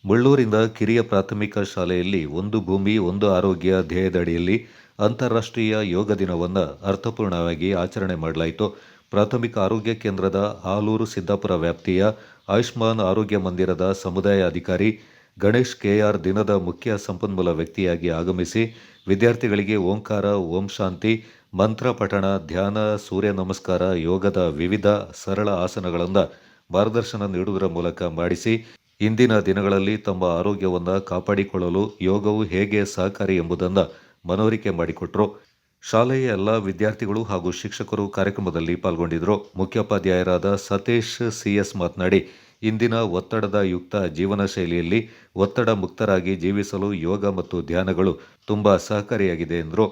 ಮುಳ್ಳೂರಿನ ಕಿರಿಯ ಪ್ರಾಥಮಿಕ ಶಾಲೆಯಲ್ಲಿ ಒಂದು ಭೂಮಿ ಒಂದು ಆರೋಗ್ಯ ಧ್ಯೇಯದಡಿಯಲ್ಲಿ ಅಂತಾರಾಷ್ಟ್ರೀಯ ಯೋಗ ದಿನವನ್ನು ಅರ್ಥಪೂರ್ಣವಾಗಿ ಆಚರಣೆ ಮಾಡಲಾಯಿತು. ಪ್ರಾಥಮಿಕ ಆರೋಗ್ಯ ಕೇಂದ್ರದ ಆಲೂರು ಸಿದ್ದಾಪುರ ವ್ಯಾಪ್ತಿಯ ಆಯುಷ್ಮಾನ್ ಆರೋಗ್ಯ ಮಂದಿರದ ಸಮುದಾಯ ಅಧಿಕಾರಿ ಗಣೇಶ್ ಕೆಆರ್ ದಿನದ ಮುಖ್ಯ ಸಂಪನ್ಮೂಲ ವ್ಯಕ್ತಿಯಾಗಿ ಆಗಮಿಸಿ ವಿದ್ಯಾರ್ಥಿಗಳಿಗೆ ಓಂಕಾರ, ಓಂ ಶಾಂತಿ, ಮಂತ್ರ ಪಠಣ, ಧ್ಯಾನ, ಸೂರ್ಯ ನಮಸ್ಕಾರ, ಯೋಗದ ವಿವಿಧ ಸರಳ ಆಸನಗಳನ್ನು ಮಾರ್ಗದರ್ಶನ ನೀಡುವುದರ ಮೂಲಕ ಮಾಡಿಸಿ ಇಂದಿನ ದಿನಗಳಲ್ಲಿ ತಮ್ಮ ಆರೋಗ್ಯವನ್ನು ಕಾಪಾಡಿಕೊಳ್ಳಲು ಯೋಗವು ಹೇಗೆ ಸಹಕಾರಿ ಎಂಬುದನ್ನು ಮನವರಿಕೆ ಮಾಡಿಕೊಟ್ಟರು. ಶಾಲೆಯ ಎಲ್ಲ ವಿದ್ಯಾರ್ಥಿಗಳು ಹಾಗೂ ಶಿಕ್ಷಕರು ಕಾರ್ಯಕ್ರಮದಲ್ಲಿ ಪಾಲ್ಗೊಂಡಿದ್ದರು. ಮುಖ್ಯೋಪಾಧ್ಯಾಯರಾದ ಸತೀಶ್ ಸಿಎಸ್ ಮಾತನಾಡಿ, ಇಂದಿನ ಒತ್ತಡದ ಯುಕ್ತ ಜೀವನ ಶೈಲಿಯಲ್ಲಿ ಒತ್ತಡ ಮುಕ್ತರಾಗಿ ಜೀವಿಸಲು ಯೋಗ ಮತ್ತು ಧ್ಯಾನಗಳು ತುಂಬಾ ಸಹಕಾರಿಯಾಗಿದೆ ಎಂದರು.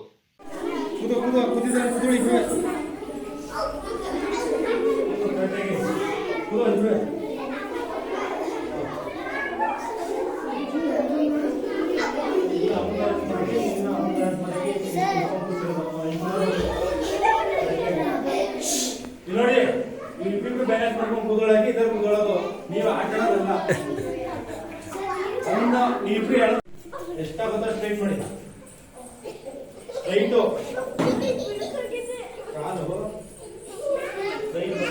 ನೋಡಿ, ಇಬ್ಬಿಬ್ರು ಬ್ಯಾಲೆನ್ಸ್ ಮಾಡ್ಕೊಂಡು ಕೂದಲಾಗಿ ಇದರ ಕೂದಳೋದು ನೀವು ಆಟಾಡೋದಲ್ಲ. ಇಬ್ರು ಎಷ್ಟಾಗುತ್ತೋ ಸ್ಟ್ರೈಟ್ ಮಾಡಿ, ಸ್ಟ್ರೈಟು ಕಾಲು ಸ್ಟ್ರೈಟ್.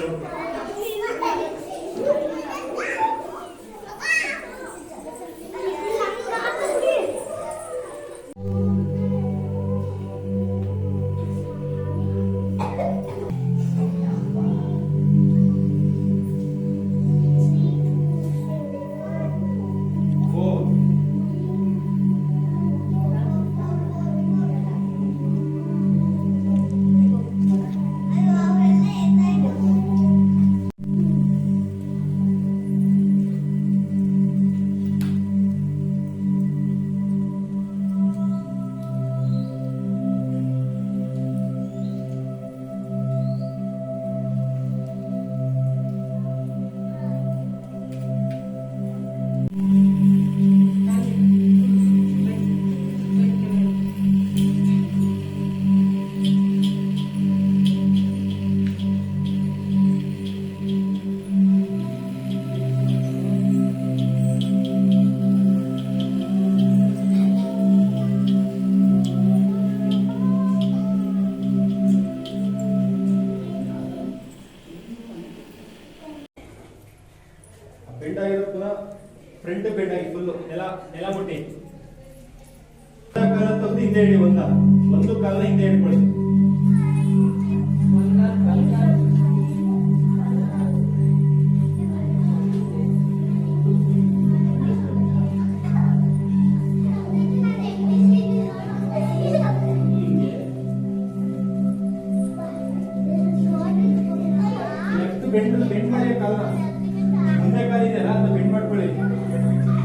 ಬೆಂಡ್ ಆಗಿರೋ ಪುನಃ ಫ್ರಂಟ್ ಬೆಂಡ್ ಆಗಿ ಫುಲ್ ನೆಲ ಮುಟ್ಟಿ ಕಾಲ ತಂದು ಹಿಂದೆ ಹಿಡಿ, ಒಂದು ಕಾಲ ಹಿಂದೆ ಹಿಡ್ಕೊಳ್ಳಿ. ಬೆಂಡ್ ಮಾಡಿ ಕಾಲ ಮುಂದೆ ಕಾಲಿದೆಯಲ್ಲ, ಅದು ಬೆಂಡ್ ಮಾಡ್ಕೊಳ್ಳಿ.